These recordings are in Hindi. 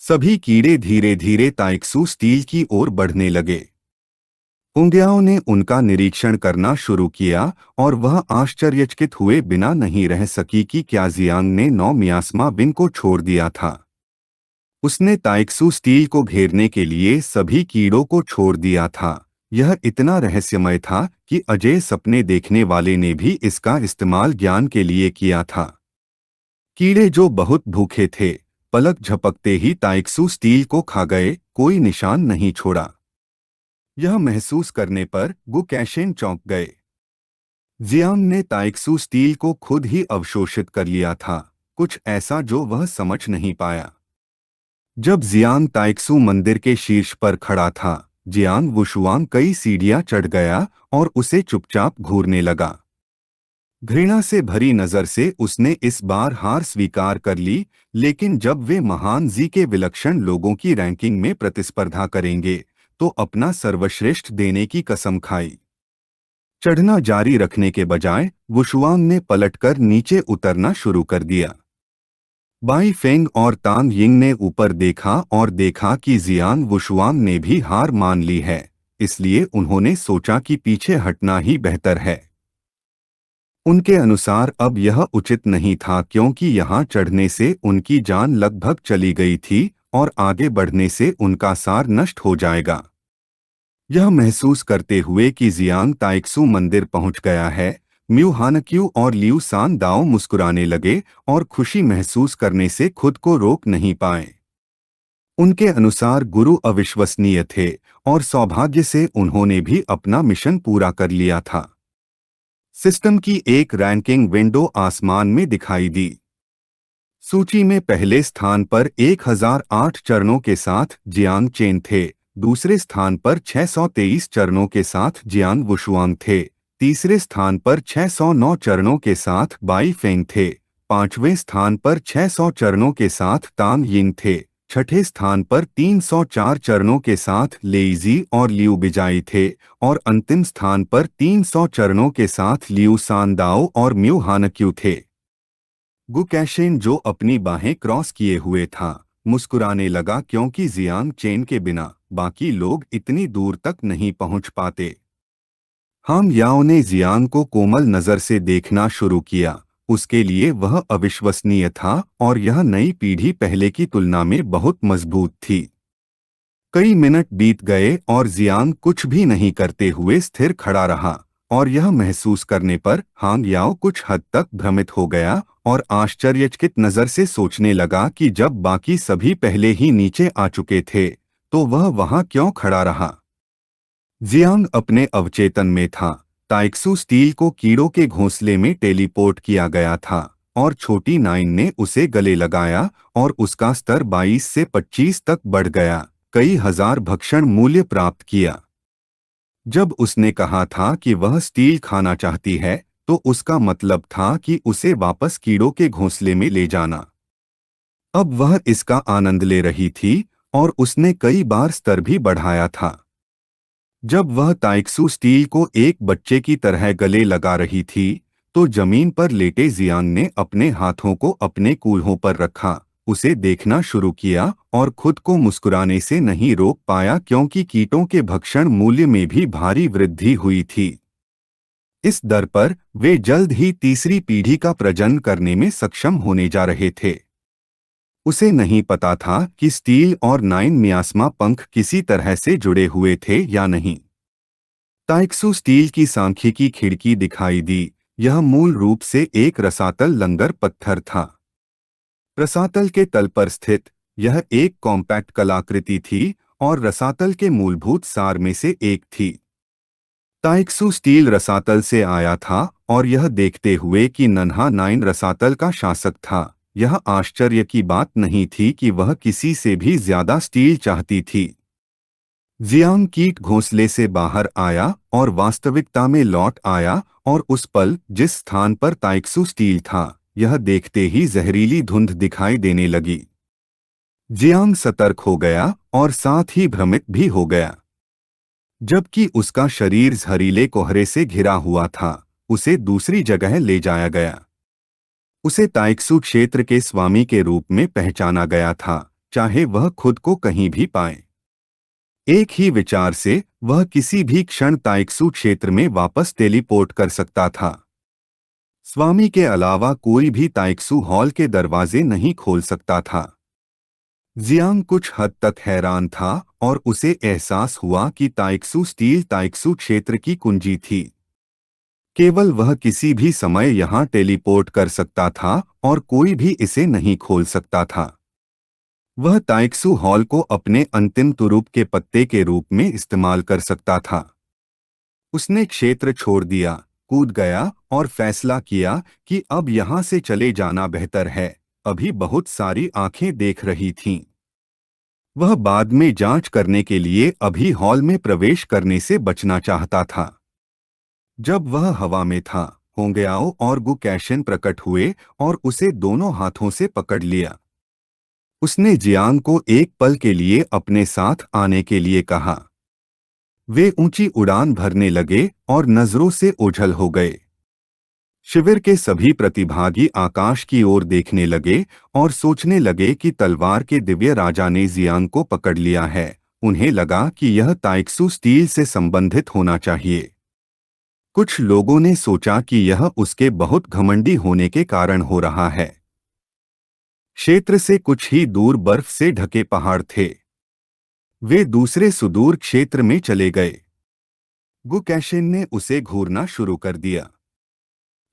सभी कीड़े धीरे धीरे ताइक्सू स्टील की ओर बढ़ने लगे। उंग्याओं ने उनका निरीक्षण करना शुरू किया और वह आश्चर्यचकित हुए बिना नहीं रह सकी कि क्या जियांग ने 9 मियास्मा बिन को छोड़ दिया था। उसने ताइक्सू स्टील को घेरने के लिए सभी कीड़ों को छोड़ दिया था। यह इतना रहस्यमय था कि अजय सपने देखने वाले ने भी इसका इस्तेमाल ज्ञान के लिए किया था। कीड़े जो बहुत भूखे थे, पलक झपकते ही ताइक्सू स्टील को खा गए, कोई निशान नहीं छोड़ा। यह महसूस करने पर गु कैशेन चौंक गए। जियांग ने ताइक्सू स्टील को खुद ही अवशोषित कर लिया था, कुछ ऐसा जो वह समझ नहीं पाया। जब जियांग ताइक्सू मंदिर के शीर्ष पर खड़ा था, जियांग वुशुआंग कई सीढ़ियां चढ़ गया और उसे चुपचाप घूरने लगा। घृणा से भरी नजर से उसने इस बार हार स्वीकार कर ली, लेकिन जब वे महान जी के विलक्षण लोगों की रैंकिंग में प्रतिस्पर्धा करेंगे तो अपना सर्वश्रेष्ठ देने की कसम खाई। चढ़ना जारी रखने के बजाय वुशुआंग ने पलटकर नीचे उतरना शुरू कर दिया। बाई फेंग और तांग यिंग ने ऊपर देखा और देखा कि जियांग वुशुआंग ने भी हार मान ली है, इसलिए उन्होंने सोचा कि पीछे हटना ही बेहतर है। उनके अनुसार अब यह उचित नहीं था, क्योंकि यहाँ चढ़ने से उनकी जान लगभग चली गई थी और आगे बढ़ने से उनका सार नष्ट हो जाएगा। यह महसूस करते हुए कि जियांग ताइक्सू मंदिर पहुंच गया है, म्यू हानक्यू और लियू सान दाओ मुस्कुराने लगे और खुशी महसूस करने से खुद को रोक नहीं पाए। उनके अनुसार गुरु अविश्वसनीय थे और सौभाग्य से उन्होंने भी अपना मिशन पूरा कर लिया था। सिस्टम की एक रैंकिंग विंडो आसमान में दिखाई दी। सूची में पहले स्थान पर 1008 चरणों के साथ जियांग चेन थे, दूसरे स्थान पर 623 चरणों के साथ जियांग वुशुआंग थे, तीसरे स्थान पर 609 चरणों के साथ बाई फेंग थे, पांचवें स्थान पर 600 चरणों के साथ तांग यिंग थे, छठे स्थान पर 304 चरणों के साथ लेइजी और लियू बिजाई थे और अंतिम स्थान पर 300 चरणों के साथ लियू सान दाओ और म्यू हानक्यू थे। गु कैशेन, जो अपनी बाहें क्रॉस किए हुए था, मुस्कुराने लगा, क्योंकि जियांग चेन के बिना बाकी लोग इतनी दूर तक नहीं पहुंच पाते। हांग याओ ने जियांग को कोमल नजर से देखना शुरू किया। उसके लिए वह अविश्वसनीय था और यह नई पीढ़ी पहले की तुलना में बहुत मजबूत थी। कई मिनट बीत गए और जियांग कुछ भी नहीं करते हुए स्थिर खड़ा रहा, और यह महसूस करने पर हांग याओ कुछ हद तक भ्रमित हो गया और आश्चर्यचकित नजर से सोचने लगा कि जब बाकी सभी पहले ही नीचे आ चुके थे तो वह वहां क्यों खड़ा रहा। जियांग अपने अवचेतन में था। ताइक्सू स्टील को कीड़ों के घोंसले में टेलीपोर्ट किया गया था और छोटी नाइन ने उसे गले लगाया और उसका स्तर 22 से 25 तक बढ़ गया, कई हजार भक्षण मूल्य प्राप्त किया। जब उसने कहा था कि वह स्टील खाना चाहती है तो उसका मतलब था कि उसे वापस कीड़ों के घोंसले में ले जाना। अब वह इसका आनंद ले रही थी और उसने कई बार स्तर भी बढ़ाया था। जब वह ताइक्सू स्टील को एक बच्चे की तरह गले लगा रही थी तो जमीन पर लेटे जियांग ने अपने हाथों को अपने कूल्हों पर रखा, उसे देखना शुरू किया और खुद को मुस्कुराने से नहीं रोक पाया, क्योंकि कीटों के भक्षण मूल्य में भी भारी वृद्धि हुई थी। इस दर पर वे जल्द ही तीसरी पीढ़ी का प्रजनन करने में सक्षम होने जा रहे थे। उसे नहीं पता था कि स्टील और नाइन मियास्मा पंख किसी तरह से जुड़े हुए थे या नहीं। ताइक्सू स्टील की सांख्यिकी खिड़की दिखाई दी। यह मूल रूप से एक रसातल लंगर पत्थर था। रसातल के तल पर स्थित यह एक कॉम्पैक्ट कलाकृति थी और रसातल के मूलभूत सार में से एक थी। ताइक्सू स्टील रसातल से आया था और यह देखते हुए कि नन्हा नाइन रसातल का शासक था, यह आश्चर्य की बात नहीं थी कि वह किसी से भी ज्यादा स्टील चाहती थी। जियांग कीट घोंसले से बाहर आया और वास्तविकता में लौट आया और उस पल जिस स्थान पर ताइक्सू स्टील था, यह देखते ही जहरीली धुंध दिखाई देने लगी। जियांग सतर्क हो गया और साथ ही भ्रमित भी हो गया। जबकि उसका शरीर जहरीले कोहरे से घिरा हुआ था, उसे दूसरी जगह ले जाया गया। उसे ताइक्सू क्षेत्र के स्वामी के रूप में पहचाना गया था। चाहे वह खुद को कहीं भी पाए। एक ही विचार से वह किसी भी क्षण ताइक्सू क्षेत्र में वापस टेलीपोर्ट कर सकता था। स्वामी के अलावा कोई भी ताइक्सू हॉल के दरवाजे नहीं खोल सकता था। जियांग कुछ हद तक हैरान था और उसे एहसास हुआ कि ताइक्सू स्टील ताइक्सू क्षेत्र की कुंजी थी। केवल वह किसी भी समय यहां टेलीपोर्ट कर सकता था और कोई भी इसे नहीं खोल सकता था। वह ताइक्सू हॉल को अपने अंतिम तुरुप के पत्ते के रूप में इस्तेमाल कर सकता था। उसने क्षेत्र छोड़ दिया, कूद गया और फैसला किया कि अब यहां से चले जाना बेहतर है। अभी बहुत सारी आंखें देख रही थीं। वह बाद में जांच करने के लिए अभी हॉल में प्रवेश करने से बचना चाहता था। जब वह हवा में था, होंगयाओ और गु कैशन प्रकट हुए और उसे दोनों हाथों से पकड़ लिया। उसने जियांग को एक पल के लिए अपने साथ आने के लिए कहा। वे ऊंची उड़ान भरने लगे और नजरों से ओझल हो गए। शिविर के सभी प्रतिभागी आकाश की ओर देखने लगे और सोचने लगे कि तलवार के दिव्य राजा ने जियांग को पकड़ लिया है। उन्हें लगा कि यह ताइक्सू स्टील से संबंधित होना चाहिए। कुछ लोगों ने सोचा कि यह उसके बहुत घमंडी होने के कारण हो रहा है। क्षेत्र से कुछ ही दूर बर्फ से ढके पहाड़ थे। वे दूसरे सुदूर क्षेत्र में चले गए। गु कैशिन ने उसे घूरना शुरू कर दिया।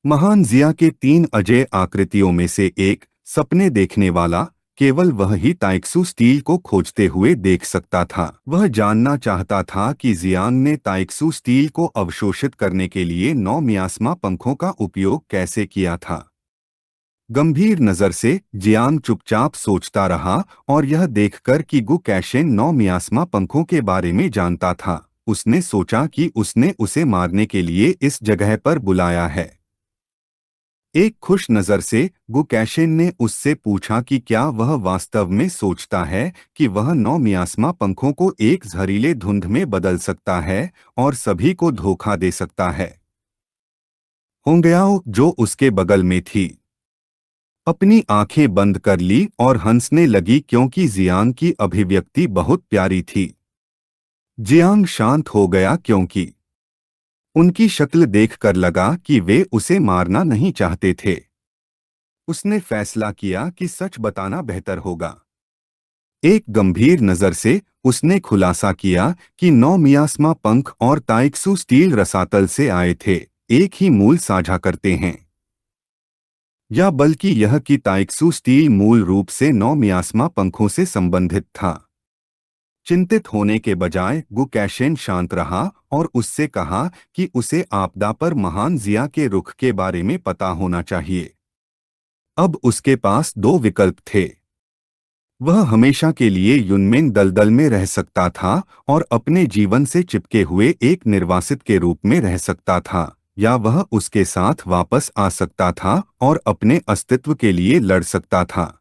महान जिया के 3 अजय आकृतियों में से एक, सपने देखने वाला, केवल वह ही ताइक्सू स्टील को खोजते हुए देख सकता था। वह जानना चाहता था कि जियांग ने ताइक्सू स्टील को अवशोषित करने के लिए 9 मियास्मा पंखों का उपयोग कैसे किया था। गंभीर नजर से जियांग चुपचाप सोचता रहा और यह देखकर कि गु कैशिन 9 मियास्मा पंखों के बारे में जानता था, उसने सोचा कि उसने उसे मारने के लिए इस जगह पर बुलाया है। एक खुश नजर से गु कैशिन ने उससे पूछा कि क्या वह वास्तव में सोचता है कि वह 9 मियास्मा पंखों को एक जहरीले धुंध में बदल सकता है और सभी को धोखा दे सकता है। होंगयाओ, जो उसके बगल में थी, अपनी आंखें बंद कर ली और हंसने लगी क्योंकि जियांग की अभिव्यक्ति बहुत प्यारी थी। जियांग शांत हो गया क्योंकि उनकी शक्ल देखकर लगा कि वे उसे मारना नहीं चाहते थे। उसने फैसला किया कि सच बताना बेहतर होगा। एक गंभीर नजर से उसने खुलासा किया कि 9 मियास्मा पंख और ताइक्सू स्टील रसातल से आए थे, एक ही मूल साझा करते हैं। या बल्कि यह कि ताइक्सू स्टील मूल रूप से 9 मियास्मा पंखों से संबंधित था। चिंतित होने के बजाय गु कैशिन शांत रहा और उससे कहा कि उसे आपदा पर महान जिया के रुख के बारे में पता होना चाहिए। अब उसके पास 2 विकल्प थे। वह हमेशा के लिए युनमेन दलदल में रह सकता था और अपने जीवन से चिपके हुए एक निर्वासित के रूप में रह सकता था, या वह उसके साथ वापस आ सकता था और अपने अस्तित्व के लिए लड़ सकता था।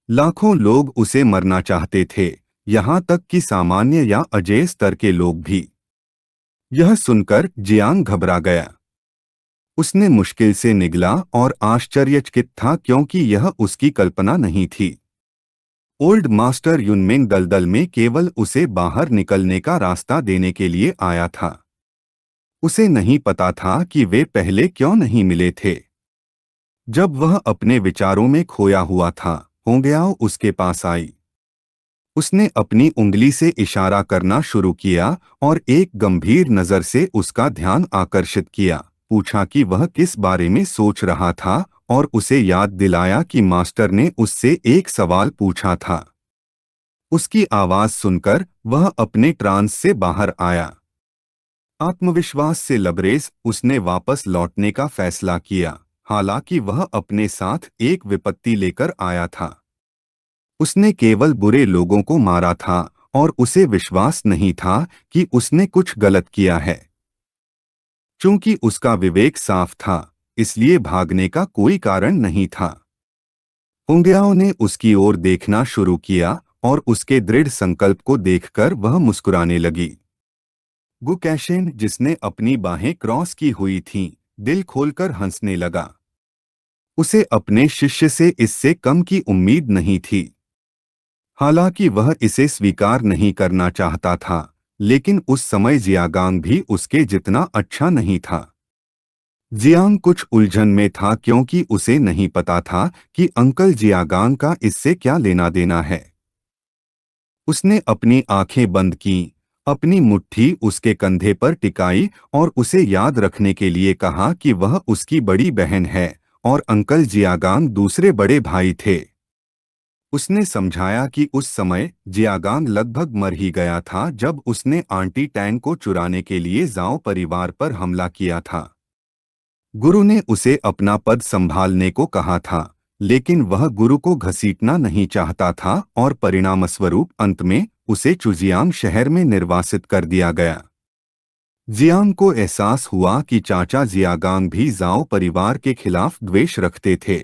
लाखों लोग उसे मरना चाहते थे, यहाँ तक कि सामान्य या अजय स्तर के लोग भी। यह सुनकर जियांग घबरा गया। उसने मुश्किल से निगला और आश्चर्यचकित था क्योंकि यह उसकी कल्पना नहीं थी। ओल्ड मास्टर युनमेंग दलदल में केवल उसे बाहर निकलने का रास्ता देने के लिए आया था। उसे नहीं पता था कि वे पहले क्यों नहीं मिले थे। जब वह अपने विचारों में खोया हुआ था, होंगयाओ उसके पास आई। उसने अपनी उंगली से इशारा करना शुरू किया और एक गंभीर नजर से उसका ध्यान आकर्षित किया। पूछा कि वह किस बारे में सोच रहा था और उसे याद दिलाया कि मास्टर ने उससे एक सवाल पूछा था। उसकी आवाज सुनकर वह अपने ट्रांस से बाहर आया। आत्मविश्वास से लबरेज उसने वापस लौटने का फैसला किया, हालांकि वह अपने साथ एक विपत्ति लेकर आया था। उसने केवल बुरे लोगों को मारा था और उसे विश्वास नहीं था कि उसने कुछ गलत किया है। चूंकि उसका विवेक साफ था, इसलिए भागने का कोई कारण नहीं था। होंगयाओ ने उसकी ओर देखना शुरू किया और उसके दृढ़ संकल्प को देखकर वह मुस्कुराने लगी। गु कैशिन, जिसने अपनी बाहें क्रॉस की हुई थीं, दिल खोलकर हंसने लगा। उसे अपने शिष्य से इससे कम की उम्मीद नहीं थी। हालांकि वह इसे स्वीकार नहीं करना चाहता था, लेकिन उस समय जियागांग भी उसके जितना अच्छा नहीं था। जियांग कुछ उलझन में था क्योंकि उसे नहीं पता था कि अंकल जियागांग का इससे क्या लेना देना है। उसने अपनी आंखें बंद कीं, अपनी मुट्ठी उसके कंधे पर टिकाई और उसे याद रखने के लिए कहा कि वह उसकी बड़ी बहन है और अंकल जियागांग दूसरे बड़े भाई थे। उसने समझाया कि उस समय जियागांग लगभग मर ही गया था जब उसने आंटी टैंग को चुराने के लिए जाओ परिवार पर हमला किया था। गुरु ने उसे अपना पद संभालने को कहा था, लेकिन वह गुरु को घसीटना नहीं चाहता था और परिणामस्वरूप अंत में उसे चुजियांग शहर में निर्वासित कर दिया गया। जियांग को एहसास हुआ कि चाचा जियागांग भी जाओ परिवार के खिलाफ द्वेष रखते थे।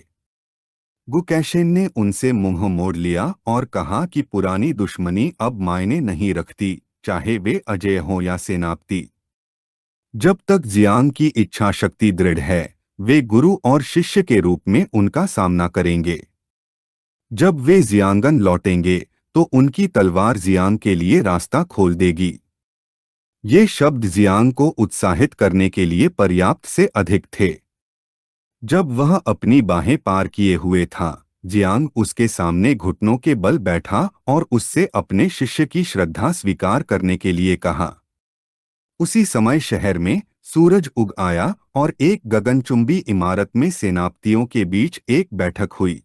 गुकैशेन ने उनसे मुंह मोड़ लिया और कहा कि पुरानी दुश्मनी अब मायने नहीं रखती, चाहे वे अजय हों या सेनापति। जब तक जियांग की इच्छा शक्ति दृढ़ है, वे गुरु और शिष्य के रूप में उनका सामना करेंगे। जब वे जियांगन लौटेंगे तो उनकी तलवार जियांग के लिए रास्ता खोल देगी। ये शब्द जियांग को उत्साहित करने के लिए पर्याप्त से अधिक थे। जब वह अपनी बाहें पार किए हुए था, जियांग उसके सामने घुटनों के बल बैठा और उससे अपने शिष्य की श्रद्धा स्वीकार करने के लिए कहा। उसी समय शहर में सूरज उग आया और एक गगनचुंबी इमारत में सेनापतियों के बीच एक बैठक हुई।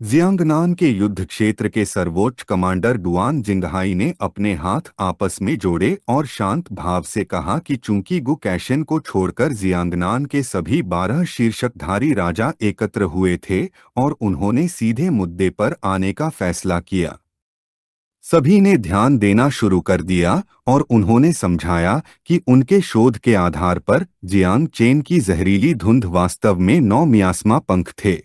जियांगनान के युद्ध क्षेत्र के सर्वोच्च कमांडर डुआन जिंगहाई ने अपने हाथ आपस में जोड़े और शांत भाव से कहा कि चूंकि गु कैशन को छोड़कर जियांगनान के सभी 12 शीर्षकधारी राजा एकत्र हुए थे और उन्होंने सीधे मुद्दे पर आने का फैसला किया। सभी ने ध्यान देना शुरू कर दिया और उन्होंने समझाया कि उनके शोध के आधार पर जियांग चेन की जहरीली धुंध वास्तव में 9 मियास्मा पंख थे।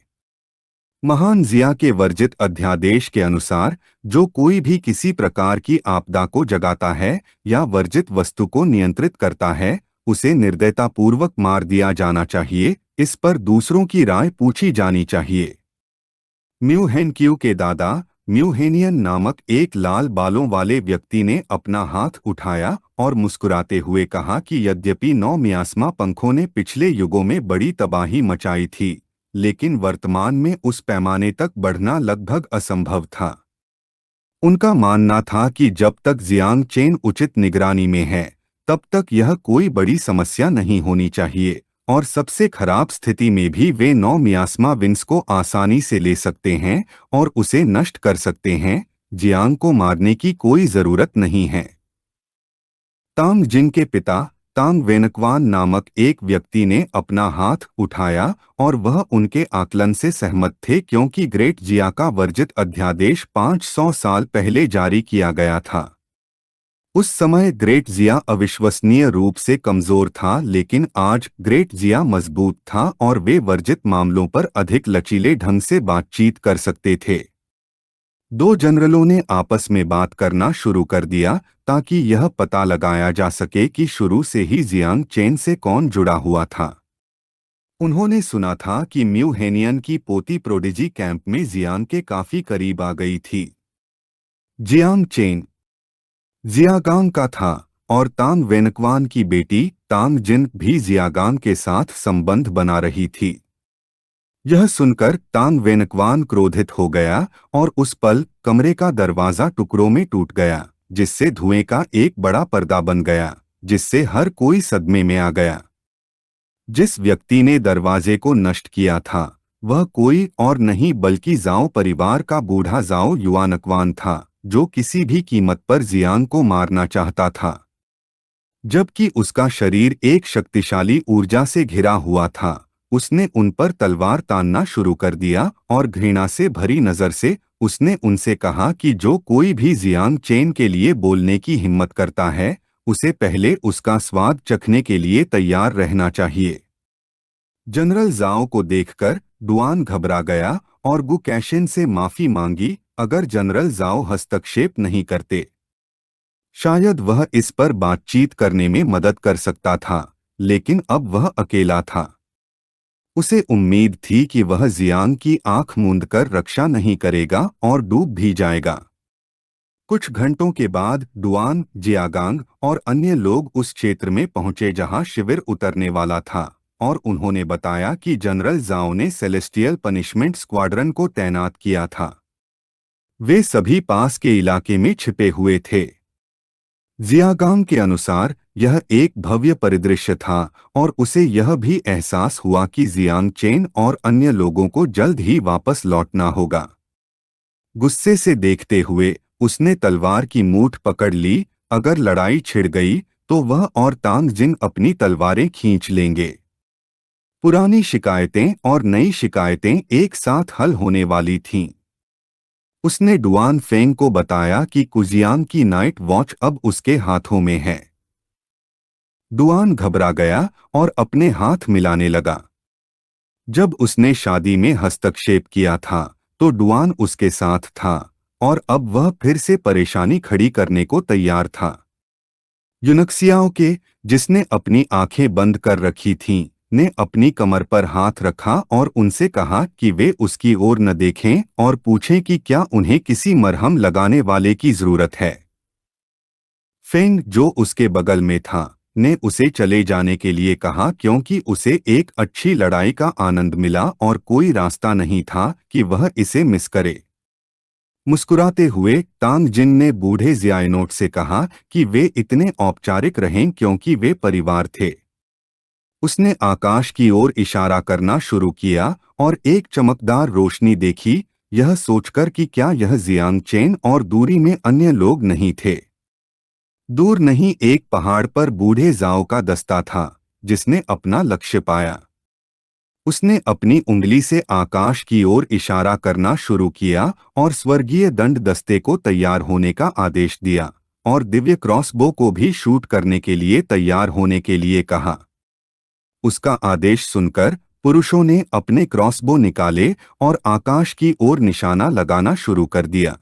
महान जिया के वर्जित अध्यादेश के अनुसार जो कोई भी किसी प्रकार की आपदा को जगाता है या वर्जित वस्तु को नियंत्रित करता है, उसे निर्दयतापूर्वक मार दिया जाना चाहिए। इस पर दूसरों की राय पूछी जानी चाहिए। म्यूहेनक्यू के दादा म्यूहेनियन नामक एक लाल बालों वाले व्यक्ति ने अपना हाथ उठाया और मुस्कुराते हुए कहा कि यद्यपि 9 मियास्मा पंखों ने पिछले युगों में बड़ी तबाही मचाई थी, लेकिन वर्तमान में उस पैमाने तक बढ़ना लगभग असंभव था। उनका मानना था कि जब तक जियांग चेन उचित निगरानी में है, तब तक यह कोई बड़ी समस्या नहीं होनी चाहिए और सबसे खराब स्थिति में भी वे 9 मियास्मा विंस को आसानी से ले सकते हैं और उसे नष्ट कर सकते हैं। जियांग को मारने की कोई जरूरत नहीं है। तांग जिन के पिता तांग वेनकवान नामक एक व्यक्ति ने अपना हाथ उठाया और वह उनके आकलन से सहमत थे क्योंकि ग्रेट जिया का वर्जित अध्यादेश 500 साल पहले जारी किया गया था। उस समय ग्रेट जिया अविश्वसनीय रूप से कमजोर था, लेकिन आज ग्रेट जिया मजबूत था और वे वर्जित मामलों पर अधिक लचीले ढंग से बातचीत कर सकते थे। दो जनरलों ने आपस में बात करना शुरू कर दिया ताकि यह पता लगाया जा सके कि शुरू से ही जियांग चेन से कौन जुड़ा हुआ था। उन्होंने सुना था कि म्यूहेनियन की पोती प्रोडिजी कैंप में जियांग के काफी करीब आ गई थी। जियांग चेन जियागांग का था और तांग वेनकवान की बेटी तांग जिन भी जियागांग के साथ संबंध बना रही थी। यह सुनकर तांग वेनकवान क्रोधित हो गया और उस पल कमरे का दरवाजा टुकड़ों में टूट गया, जिससे धुएं का एक बड़ा पर्दा बन गया, जिससे हर कोई सदमे में आ गया। जिस व्यक्ति ने दरवाजे को नष्ट किया था वह कोई और नहीं बल्कि जाओ परिवार का बूढ़ा जाओ युआनकवान था, जो किसी भी कीमत पर जियांग को मारना चाहता था। जबकि उसका शरीर एक शक्तिशाली ऊर्जा से घिरा हुआ था, उसने उन पर तलवार तानना शुरू कर दिया और घृणा से भरी नजर से उसने उनसे कहा कि जो कोई भी जियांग चेन के लिए बोलने की हिम्मत करता है, उसे पहले उसका स्वाद चखने के लिए तैयार रहना चाहिए। जनरल जाओ को देखकर डुआन घबरा गया और गु कैशिन से माफी मांगी। अगर जनरल जाओ हस्तक्षेप नहीं करते, शायद वह इस पर बातचीत करने में मदद कर सकता था, लेकिन अब वह अकेला था। उसे उम्मीद थी कि वह जियांग की आंख मूंदकर रक्षा नहीं करेगा और डूब भी जाएगा। कुछ घंटों के बाद डुआन, जियागांग और अन्य लोग उस क्षेत्र में पहुंचे जहां शिविर उतरने वाला था, और उन्होंने बताया कि जनरल जाओ ने सेलेस्टियल पनिशमेंट स्क्वाड्रन को तैनात किया था। वे सभी पास के इलाके में छिपे हुए थे। जियागांग के अनुसार यह एक भव्य परिदृश्य था और उसे यह भी एहसास हुआ कि जियांग चेन और अन्य लोगों को जल्द ही वापस लौटना होगा। गुस्से से देखते हुए उसने तलवार की मूठ पकड़ ली। अगर लड़ाई छिड़ गई तो वह और तांग जिन अपनी तलवारें खींच लेंगे। पुरानी शिकायतें और नई शिकायतें एक साथ हल होने वाली थीं। उसने डुआन फेंग को बताया कि कुजियांग की नाइट वॉच अब उसके हाथों में है। डुआन घबरा गया और अपने हाथ मिलाने लगा। जब उसने शादी में हस्तक्षेप किया था तो डुआन उसके साथ था, और अब वह फिर से परेशानी खड़ी करने को तैयार था। यूनक्सियाओ के, जिसने अपनी आंखें बंद कर रखी थीं, ने अपनी कमर पर हाथ रखा और उनसे कहा कि वे उसकी ओर न देखें और पूछें कि क्या उन्हें किसी मरहम लगाने वाले की जरूरत है। फेंग, जो उसके बगल में था, ने उसे चले जाने के लिए कहा क्योंकि उसे एक अच्छी लड़ाई का आनंद मिला और कोई रास्ता नहीं था कि वह इसे मिस करे। मुस्कुराते हुए तांग जिन ने बूढ़े जियानोट से कहा कि वे इतने औपचारिक रहें क्योंकि वे परिवार थे। उसने आकाश की ओर इशारा करना शुरू किया और एक चमकदार रोशनी देखी, यह सोचकर कि क्या यह जियांग चेन और दूरी में अन्य लोग नहीं थे। दूर नहीं, एक पहाड़ पर बूढ़े जाओ का दस्ता था जिसने अपना लक्ष्य पाया। उसने अपनी उंगली से आकाश की ओर इशारा करना शुरू किया और स्वर्गीय दंड दस्ते को तैयार होने का आदेश दिया और दिव्य क्रॉसबो को भी शूट करने के लिए तैयार होने के लिए कहा। उसका आदेश सुनकर पुरुषों ने अपने क्रॉसबो निकाले और आकाश की ओर निशाना लगाना शुरू कर दिया।